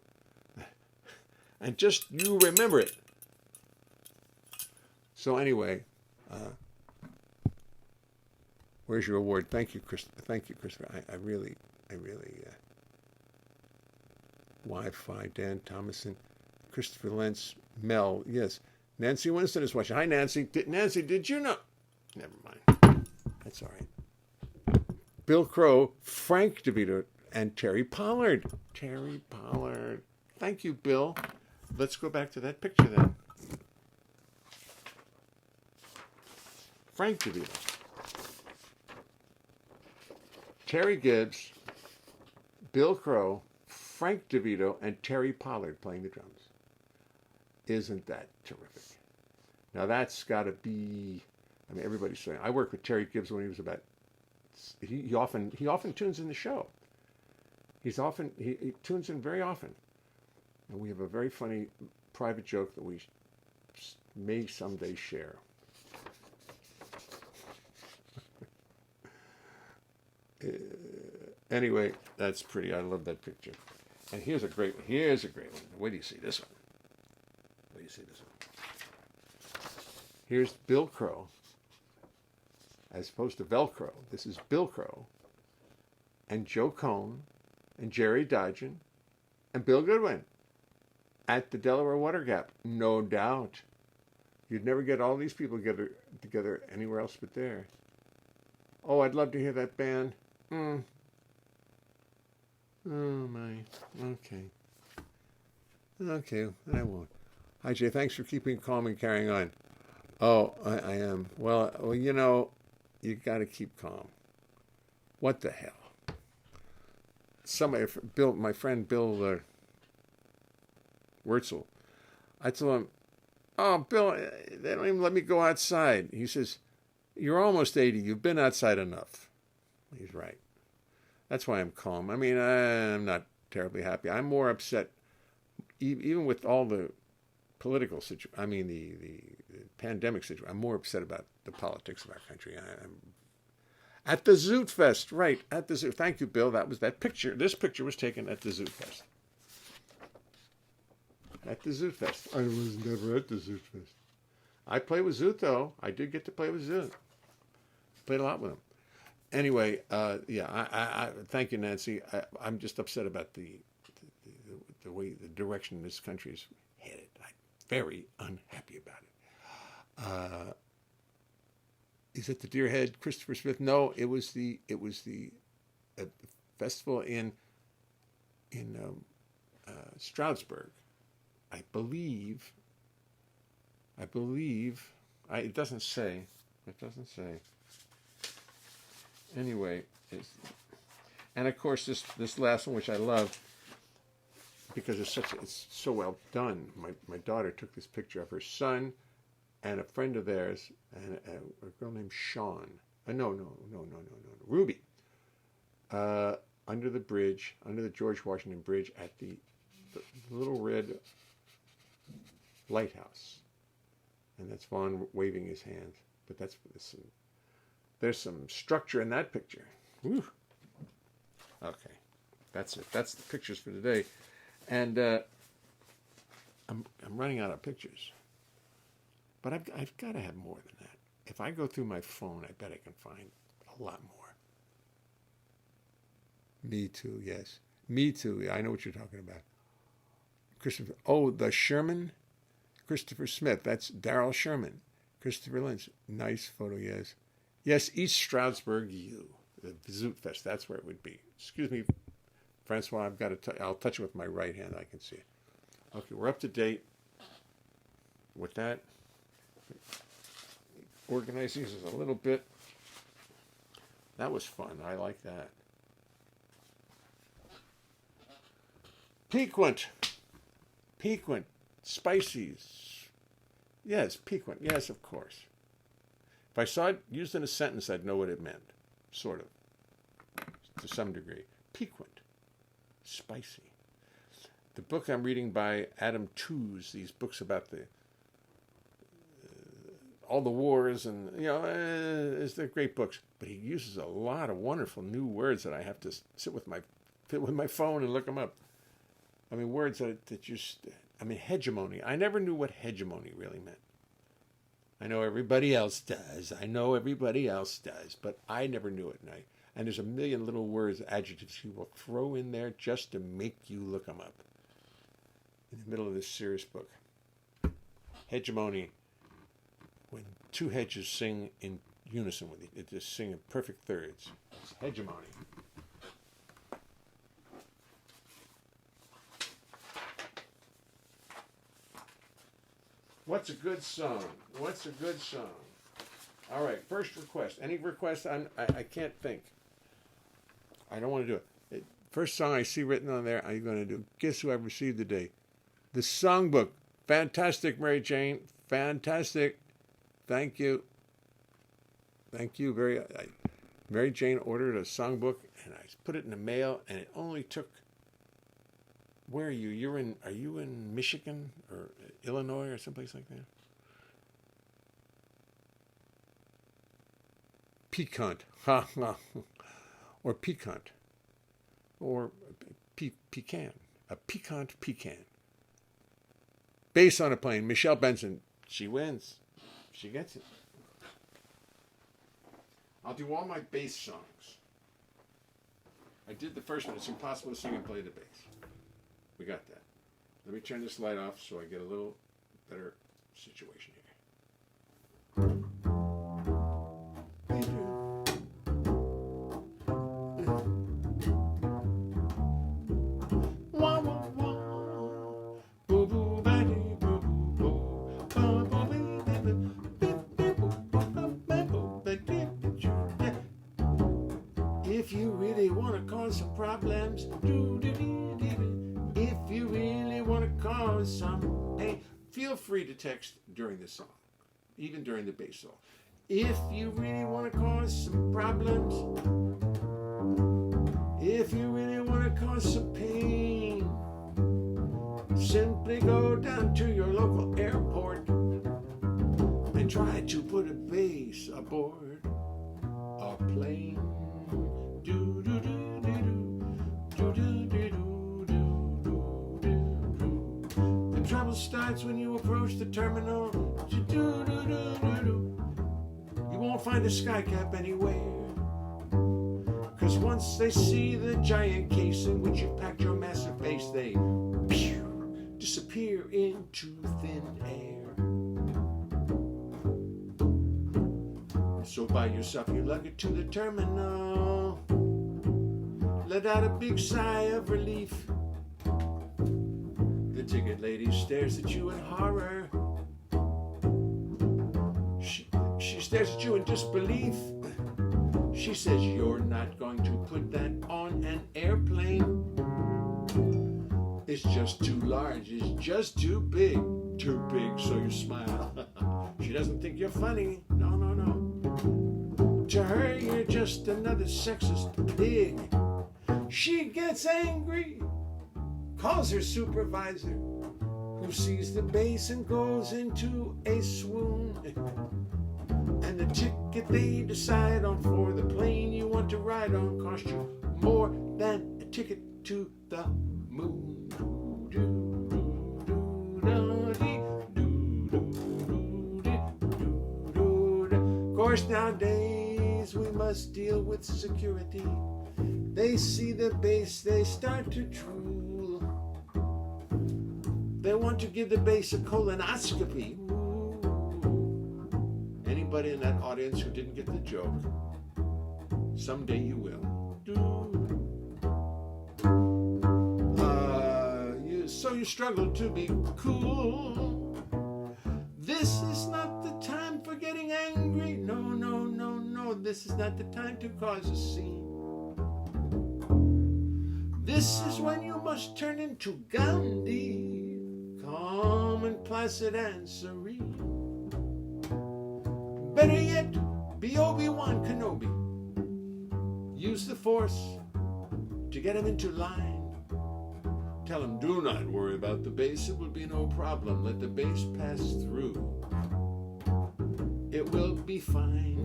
And just you remember it. So anyway, where's your award? Thank you, Christopher. I really. Wi-Fi, Dan Thomason, Christopher Lentz, Mel. Yes, Nancy Winston is watching. Hi, Nancy. Nancy, did you know? Never mind. That's all right. Bill Crow, Frank DeVito, and Terry Pollard. Terry Pollard. Thank you, Bill. Let's go back to that picture then. Frank DeVito. Terry Gibbs, Bill Crow, Frank DeVito, and Terry Pollard playing the drums. Isn't that terrific? Now that's got to be, I mean, everybody's saying, I worked with Terry Gibbs when he was about, he often tunes in the show. He tunes in very often. And we have a very funny private joke that we may someday share. Anyway, that's pretty. I love that picture. And here's a great one. Wait do you see this one? Here's Bill Crow, as opposed to Velcro. This is Bill Crow, and Joe Cohn, and Jerry Dodgen, and Bill Goodwin at the Delaware Water Gap. No doubt. You'd never get all these people together anywhere else but there. Oh, I'd love to hear that band. Oh, my. Okay, I won't. Hi, Jay. Thanks for keeping calm and carrying on. Oh, I am. Well, you know, you got to keep calm. What the hell? My friend Bill Wurtzel, I told him, oh, Bill, they don't even let me go outside. He says, you're almost 80. You've been outside enough. He's right. That's why I'm calm. I mean, I'm not terribly happy. I'm more upset, even with all the political situation. I mean, the pandemic situation. I'm more upset about the politics of our country. I'm at the Zoot Fest, right? At the Zoot. Thank you, Bill. That picture. This picture was taken at the Zoot Fest. At the Zoot Fest. I was never at the Zoot Fest. I play with Zoot though. I did get to play with Zoot. Played a lot with him. Anyway, I thank you, Nancy. I'm just upset about the way the direction this country is headed. I'm very unhappy about it. Is it the Deerhead Christopher Smith? No, it was the festival in Stroudsburg. I believe. It doesn't say. Anyway, and of course this last one, which I love because it's so well done. My daughter took this picture of her son and a friend of theirs and a girl named Sean. No. Ruby. Under the bridge, under the George Washington Bridge at the little red lighthouse. And that's Vaughn waving his hand. But there's some structure in that picture. Woo. Okay. That's it. That's the pictures for today. And I'm running out of pictures. But I've got to have more than that. If I go through my phone, I bet I can find a lot more. Me too, yes. Me too. I know what you're talking about. Christopher. Oh, the Sherman. Christopher Smith. That's Darrell Sherman. Christopher Lynch. Nice photo, yes. Yes, East Stroudsburg U. The Zoot Fest. That's where it would be. Excuse me, Francois. I'll touch it with my right hand. I can see it. Okay, we're up to date with that. Organize these a little bit. That was fun. I like that. Piquant. Spices. Yes, piquant. Yes, of course. If I saw it used in a sentence, I'd know what it meant. Sort of. To some degree. Piquant. Spicy. The book I'm reading by Adam Tooze, these books about all the wars and, they're great books. But he uses a lot of wonderful new words that I have to sit with my phone and look them up. I mean, words that just, hegemony. I never knew what hegemony really meant. I know everybody else does, but I never knew it. And there's a million little words, adjectives he will throw in there just to make you look them up. In the middle of this serious book. Hegemony. When two hedges sing in unison with it just sing in perfect thirds. It's hegemony. What's a good song? All right, first request. Any request? I can't think. I don't want to do it. First song I see written on there, I'm going to do Guess Who I've Received Today. The songbook. Fantastic, Mary Jane. Fantastic. Thank you. Mary Jane ordered a songbook, and I put it in the mail, and it only took. Where are you? Are you in Michigan or Illinois or someplace like that? Piquant. Or piquant. Or pecan. A piquant pecan. Bass on a Plane. Michelle Benson. She wins. She gets it. I'll do all my bass songs. I did the first one. It's impossible to sing and play the bass. We got that. Let me turn this light off so I get a little better situation here. If you really want to cause some problems, if you really want to cause some pain, feel free to text during the song, even during the bass solo. If you really want to cause some problems, if you really want to cause some pain, simply go down to your local airport and try to put a bass aboard a plane. The trouble starts when you approach the terminal. You won't find a skycap anywhere, 'cause once they see the giant case in which you've packed your massive base, they disappear into thin air. So buy yourself your luggage to the terminal. Let out a big sigh of relief. The ticket lady stares at you in horror. She stares at you in disbelief. She says, "You're not going to put that on an airplane. It's just too large. It's just too big. Too big, so you smile." She doesn't think you're funny. No. to her, you're just another sexist pig. She gets angry, calls her supervisor, who sees the bass and goes into a swoon. And the ticket they decide on for the plane you want to ride on cost you more than a ticket to the moon. Of course, nowadays we must deal with security. They see the bass, they start to drool. They want to give the bass a colonoscopy. Anybody in that audience who didn't get the joke, someday you will. So you struggle to be cool. This is not the time for getting angry. No, no, no, no. This is not the time to cause a scene. This is when you must turn into Gandhi, calm and placid and serene. Better yet, be Obi-Wan Kenobi. Use the Force to get him into line. Tell him, do not worry about the bass, it will be no problem. Let the bass pass through. It will be fine.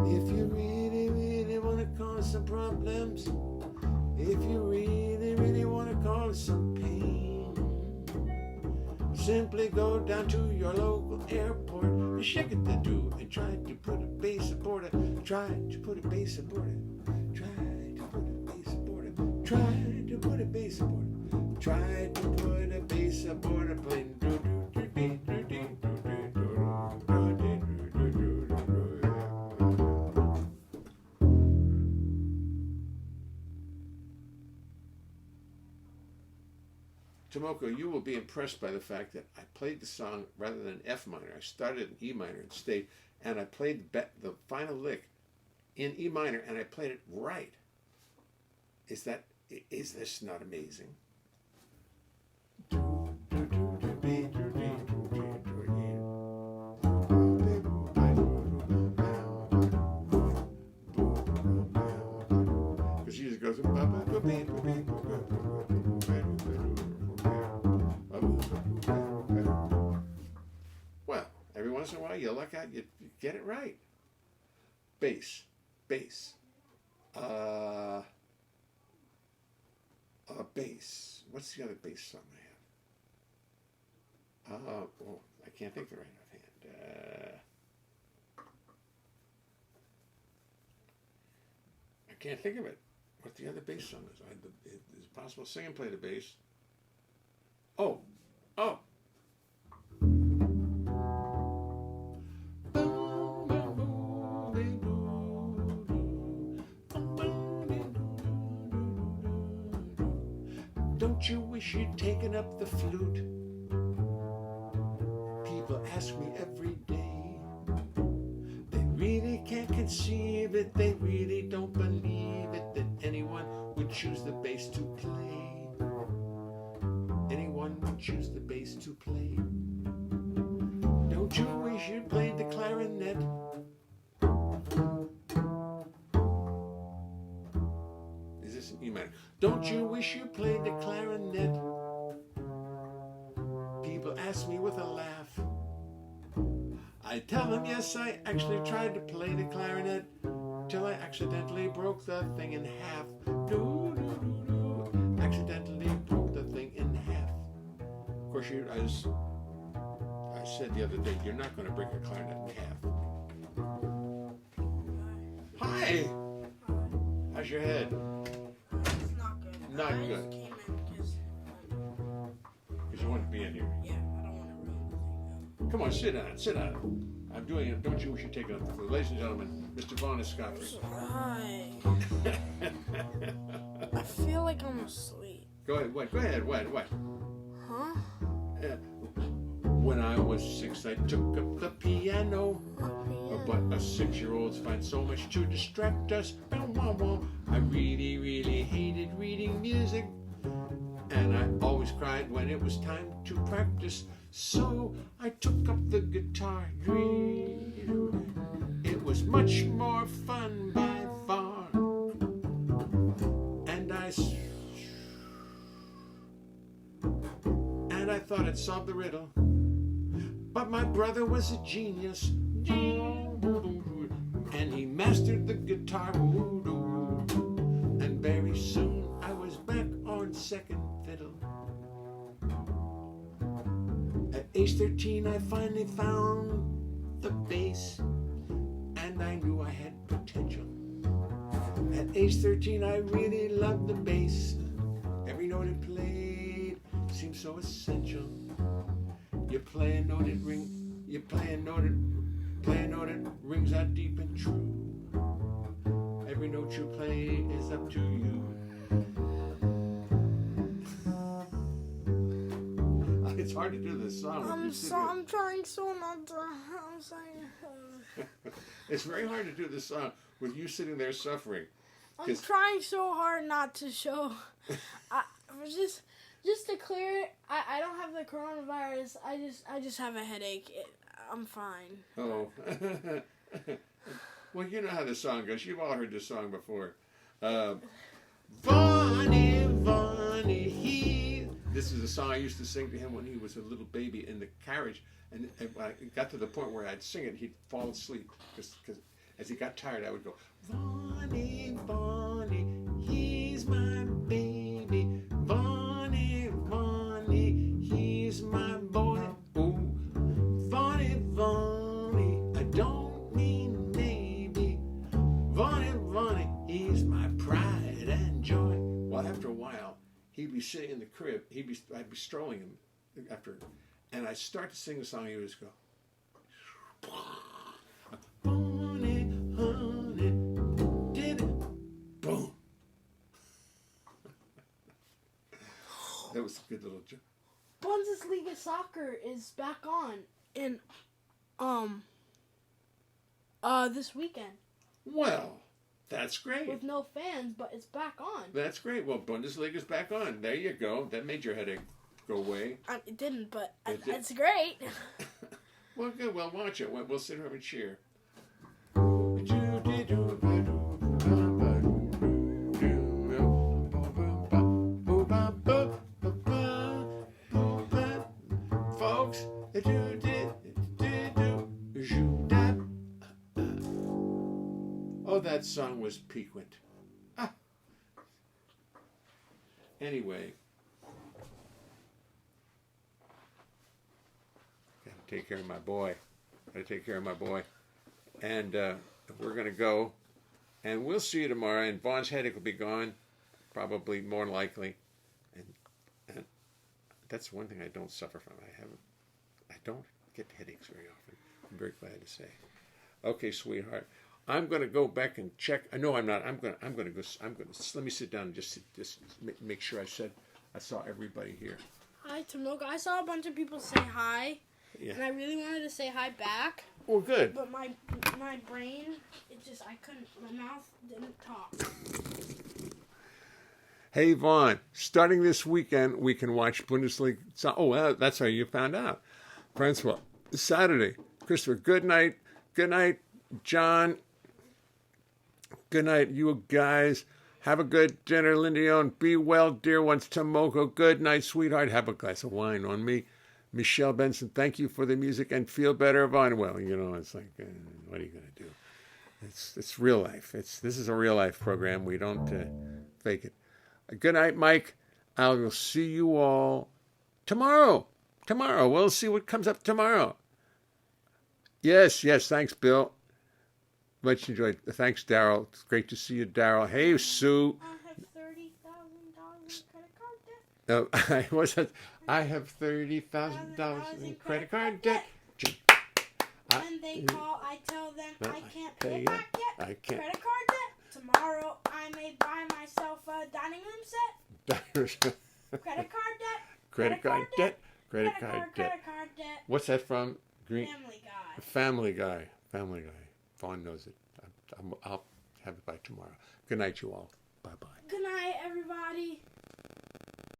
If you really, really want to cause some problems, if you really, really want to cause some pain, simply go down to your local airport and shake it to do and try to put a bass aboard it. Try to put a bass aboard it. Try to put a bass aboard it. Try to put a bass aboard it. Try to put a bass aboard a plane. Tomoko, you will be impressed by the fact that I played the song rather than F minor. I started in E minor and stayed, and I played the final lick in E minor, and I played it right. Is this not amazing? Because she just goes. Well, every once in a while you luck out, you get it right. Bass. Bass. Bass. What's the other bass song I have? I can't think of it right offhand. I can't think of it. What the other bass song is? Is it possible to sing and play the bass? Oh. Don't you wish you'd taken up the flute? People ask me every day. They really can't conceive it. They really don't believe it that anyone would choose the bass to play. Anyone would choose the bass to play. Don't you wish you'd played the clarinet? Is this an E minor? Don't you wish you played the clarinet? People ask me with a laugh. I tell them, yes, I actually tried to play the clarinet till I accidentally broke the thing in half. Accidentally broke the thing in half. Of course, I said the other day, you're not going to break a clarinet in half. Hi! How's your head? It's not good. Not I good. just came in because You want to be in here. yeah, I don't want to ruin the thing. Come on, sit down. I'm doing it. Don't you wish you'd take it up? Ladies and gentlemen, Mr. Vaughn is Scotford. Right. I feel like I'm asleep. Go ahead. What? Go ahead. What? Huh? When I was 6, I took up the piano. But us 6-year-olds find so much to distract us. I really, really hated reading music. And I always cried when it was time to practice. So I took up the guitar. It was much more fun by far. And I thought I'd solve the riddle. But my brother was a genius. And he mastered the guitar. And very soon I was back on second fiddle. At age 13 I finally found the bass. And I knew I had potential. At age 13 I really loved the bass. Every note it played seemed so essential. You play a note, it rings. You play a note, it rings out deep and true. Every note you play is up to you. It's hard to do this song. I'm trying so not to. I'm saying. It's very hard to do this song with you sitting there suffering. I'm trying so hard not to show. Just to clear it, I don't have the coronavirus. I just have a headache. I'm fine. Oh. Well, you know how the song goes. You've all heard this song before. Vonnie, Vonnie, he. This is a song I used to sing to him when he was a little baby in the carriage. And when I got to the point where I'd sing it, he'd fall asleep. Because as he got tired, I would go, Vonnie, Vonnie, he's my baby. Vonnie, Vonnie, he's my boy. Oh, Vonnie, Vonnie, I don't mean maybe. Vonnie, Vonnie, he's my pride and joy. Well, after a while, he'd be sitting in the crib. I'd be strolling him after, and I'd start to sing the song. He would just go, Honey, honey, did it, boom. That was a good little joke. Bundesliga soccer is back on in this weekend. Well, that's great. With no fans, but it's back on. That's great. Well, Bundesliga's back on. There you go. That made your headache go away. It didn't, but it's great. Well, good. Well, watch it. We'll sit here and cheer. Folks, oh, that song was piquant. Anyway, gotta take care of my boy. And we're gonna go, and we'll see you tomorrow. And Vaughn's headache will be gone, probably more likely. And that's one thing I don't suffer from. I don't get headaches very often. I'm very glad to say. Okay, sweetheart. I'm going to go back and check. No, I'm not. I'm going to go. Let me sit down and just make sure I saw everybody here. Hi, Tomoka. I saw a bunch of people say hi. Yeah. And I really wanted to say hi back. Well, good. But my brain, I couldn't, my mouth didn't talk. Hey, Vaughn, starting this weekend, we can watch Bundesliga. Oh, that's how you found out. Francois, Saturday. Christopher, good night. Good night, John. Good night, you guys. Have a good dinner, Lindion. Be well, dear ones. Tomoko, good night, sweetheart. Have a glass of wine on me. Michelle Benson, thank you for the music and feel better, Vaughn. Well, it's like, what are you going to do? It's real life. This is a real life program. We don't fake it. Good night, Mike. I will see you all tomorrow. We'll see what comes up tomorrow. Yes. Thanks, Bill. Much enjoyed. Thanks, Daryl. It's great to see you, Daryl. Hey, Sue. I have $30,000 in credit card debt. I have $30,000 in credit card debt. When they call, I tell them I can't pay it back yet. I can't. Credit card debt. Tomorrow, I may buy myself a dining room set. Credit card debt. Credit card debt. Credit card debt. What's that from? Family Guy. Vaughn knows it. I'll have it by tomorrow. Good night, you all. Bye-bye. Good night, everybody.